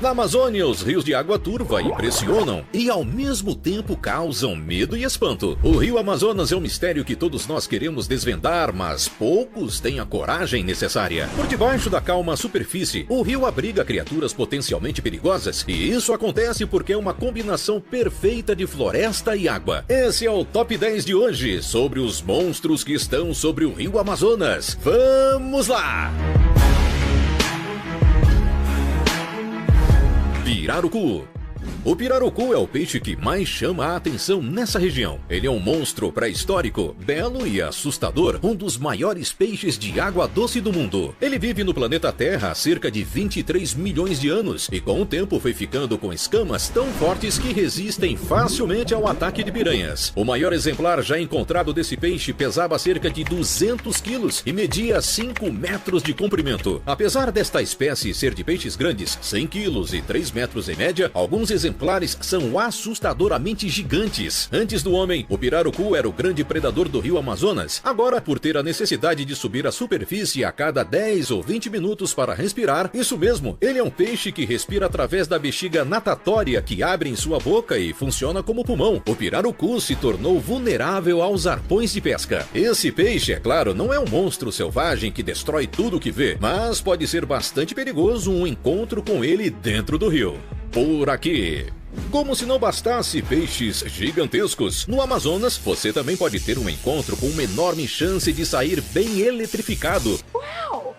Na Amazônia, os rios de água turva impressionam e ao mesmo tempo causam medo e espanto. O rio Amazonas é um mistério que todos nós queremos desvendar, mas poucos têm a coragem necessária. Por debaixo da calma superfície, o rio abriga criaturas potencialmente perigosas, e isso acontece porque é uma combinação perfeita de floresta e água. Esse é o Top 10 de hoje, sobre os monstros que estão sobre o rio Amazonas. Vamos lá! Pirarucu. O pirarucu é o peixe que mais chama a atenção nessa região. Ele é um monstro pré-histórico, belo e assustador, um dos maiores peixes de água doce do mundo. Ele vive no planeta Terra há cerca de 23 milhões de anos e com o tempo foi ficando com escamas tão fortes que resistem facilmente ao ataque de piranhas. O maior exemplar já encontrado desse peixe pesava cerca de 200 quilos e media 5 metros de comprimento. Apesar desta espécie ser de peixes grandes, 100 quilos e 3 metros em média, alguns exemplares são assustadoramente gigantes. Antes do homem, o pirarucu era o grande predador do rio Amazonas. Agora, por ter a necessidade de subir à superfície a cada 10 ou 20 minutos para respirar, isso mesmo, ele é um peixe que respira através da bexiga natatória que abre em sua boca e funciona como pulmão. O pirarucu se tornou vulnerável aos arpões de pesca. Esse peixe, é claro, não é um monstro selvagem que destrói tudo que vê, mas pode ser bastante perigoso um encontro com ele dentro do rio. Por aqui. Como se não bastasse peixes gigantescos, no Amazonas você também pode ter um encontro com uma enorme chance de sair bem eletrificado. Uau!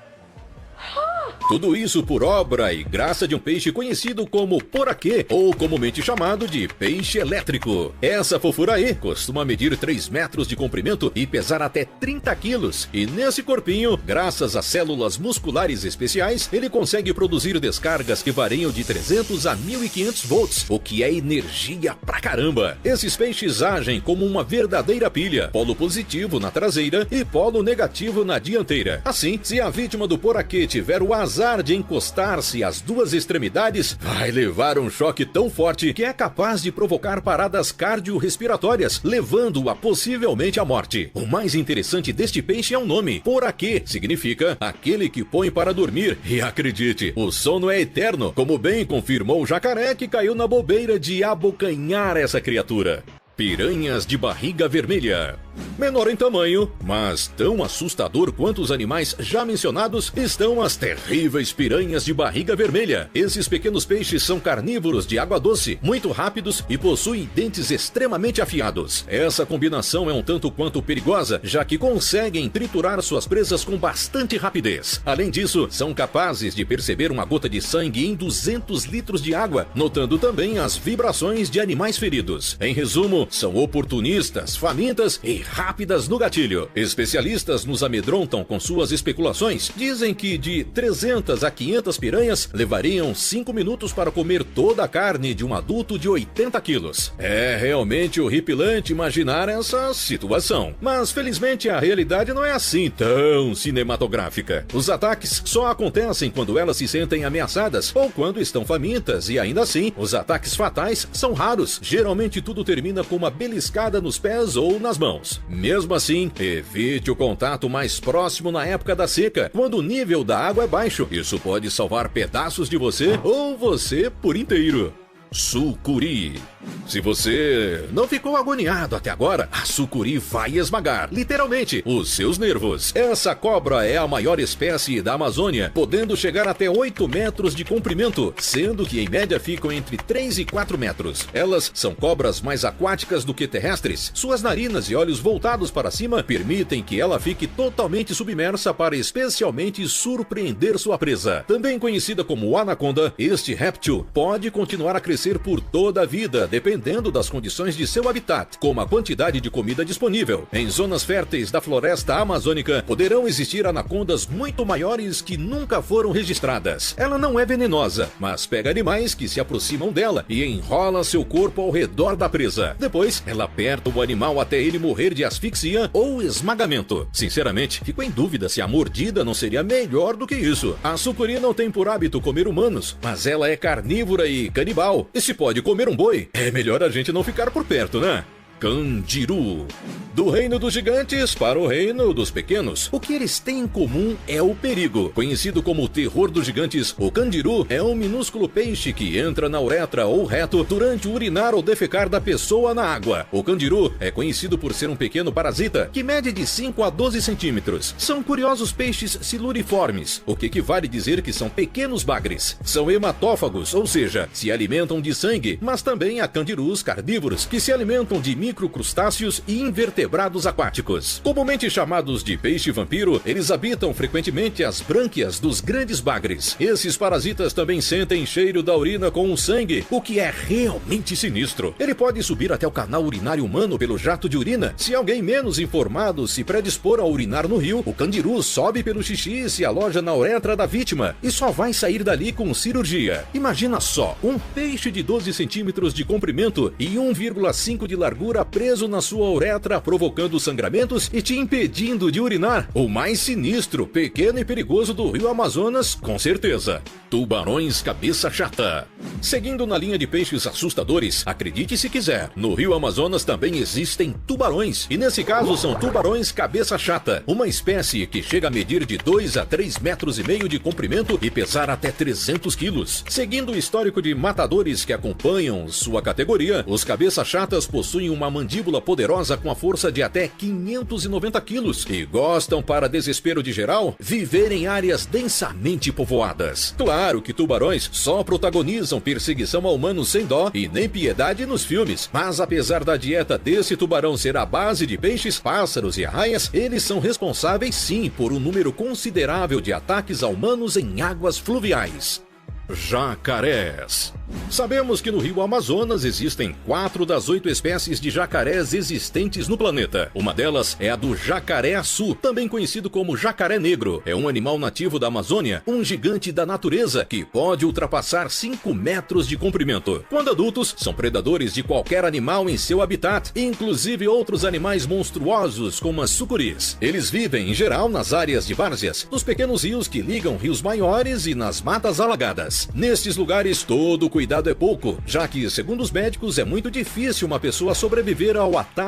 Tudo isso por obra e graça de um peixe conhecido como poraquê, ou comumente chamado de peixe elétrico. Essa fofura aí costuma medir 3 metros de comprimento e pesar até 30 quilos. E nesse corpinho, graças a células musculares especiais, ele consegue produzir descargas que variam de 300 a 1500 volts, o que é energia pra caramba. Esses peixes agem como uma verdadeira pilha, polo positivo na traseira e polo negativo na dianteira. Assim, se a vítima do poraquê tiver o azar de encostar-se às duas extremidades, vai levar um choque tão forte que é capaz de provocar paradas cardiorrespiratórias, levando-o a possivelmente à morte. O mais interessante deste peixe é o nome. Poraquê significa aquele que põe para dormir. E acredite, o sono é eterno, como bem confirmou o jacaré que caiu na bobeira de abocanhar essa criatura. Piranhas de barriga vermelha. Menor em tamanho, mas tão assustador quanto os animais já mencionados, estão as terríveis piranhas de barriga vermelha. Esses pequenos peixes são carnívoros de água doce, muito rápidos e possuem dentes extremamente afiados. Essa combinação é um tanto quanto perigosa, já que conseguem triturar suas presas com bastante rapidez. Além disso, são capazes de perceber uma gota de sangue em 200 litros de água, notando também as vibrações de animais feridos. Em resumo, são oportunistas, famintas e rápidas no gatilho. Especialistas nos amedrontam com suas especulações. Dizem que de 300 a 500 piranhas levariam 5 minutos para comer toda a carne de um adulto de 80 quilos. É realmente horripilante imaginar essa situação. Mas felizmente a realidade não é assim tão cinematográfica. Os ataques só acontecem quando elas se sentem ameaçadas ou quando estão famintas, e ainda assim, os ataques fatais são raros. Geralmente tudo termina com uma beliscada nos pés ou nas mãos. Mesmo assim, evite o contato mais próximo na época da seca, quando o nível da água é baixo. Isso pode salvar pedaços de você ou você por inteiro. Sucuri. Se você não ficou agoniado até agora, a sucuri vai esmagar, literalmente, os seus nervos. Essa cobra é a maior espécie da Amazônia, podendo chegar até 8 metros de comprimento, sendo que em média ficam entre 3 e 4 metros. Elas são cobras mais aquáticas do que terrestres. Suas narinas e olhos voltados para cima permitem que ela fique totalmente submersa para especialmente surpreender sua presa. Também conhecida como anaconda, este réptil pode continuar a crescer por toda a vida, dependendo das condições de seu habitat, como a quantidade de comida disponível. Em zonas férteis da floresta amazônica, poderão existir anacondas muito maiores que nunca foram registradas. Ela não é venenosa, mas pega animais que se aproximam dela e enrola seu corpo ao redor da presa. Depois, ela aperta o animal até ele morrer de asfixia ou esmagamento. Sinceramente, fico em dúvida se a mordida não seria melhor do que isso. A sucuri não tem por hábito comer humanos, mas ela é carnívora e canibal. E se pode comer um boi, é melhor a gente não ficar por perto, né? Candiru. Do reino dos gigantes para o reino dos pequenos, o que eles têm em comum é o perigo. Conhecido como o terror dos gigantes, o candiru é um minúsculo peixe que entra na uretra ou reto durante o urinar ou defecar da pessoa na água. O candiru é conhecido por ser um pequeno parasita que mede de 5 a 12 centímetros. São curiosos peixes siluriformes, o que equivale a dizer que são pequenos bagres. São hematófagos, ou seja, se alimentam de sangue, mas também há candirus carnívoros que se alimentam de microcrustáceos e invertebrados aquáticos. Comumente chamados de peixe vampiro, eles habitam frequentemente as brânquias dos grandes bagres. Esses parasitas também sentem cheiro da urina com o sangue, o que é realmente sinistro. Ele pode subir até o canal urinário humano pelo jato de urina. Se alguém menos informado se predispor a urinar no rio, o candiru sobe pelo xixi e se aloja na uretra da vítima e só vai sair dali com cirurgia. Imagina só, um peixe de 12 centímetros de comprimento e 1,5 de largura preso na sua uretra, provocando sangramentos e te impedindo de urinar. O mais sinistro, pequeno e perigoso do rio Amazonas, com certeza. Tubarões cabeça chata. Seguindo na linha de peixes assustadores, acredite se quiser, no rio Amazonas também existem tubarões, e nesse caso são tubarões cabeça chata, uma espécie que chega a medir de 2 a 3,5 metros de comprimento e pesar até 300 quilos. Seguindo o histórico de matadores que acompanham sua categoria, os cabeça chatas possuem uma mandíbula poderosa com a força de até 590 quilos e gostam, para desespero de geral, viver em áreas densamente povoadas. Claro que tubarões só protagonizam perseguição a humanos sem dó e nem piedade nos filmes, mas apesar da dieta desse tubarão ser à base de peixes, pássaros e arraias, eles são responsáveis sim por um número considerável de ataques a humanos em águas fluviais. Jacarés. Sabemos que no rio Amazonas existem 4 das 8 espécies de jacarés existentes no planeta. Uma delas é a do jacaré-açu, também conhecido como jacaré negro. É um animal nativo da Amazônia, um gigante da natureza que pode ultrapassar 5 metros de comprimento. Quando adultos, são predadores de qualquer animal em seu habitat, inclusive outros animais monstruosos como as sucuris. Eles vivem, em geral, nas áreas de várzeas, nos pequenos rios que ligam rios maiores e nas matas alagadas. Nestes lugares, todo cuidado é pouco, já que, segundo os médicos, é muito difícil uma pessoa sobreviver ao ataque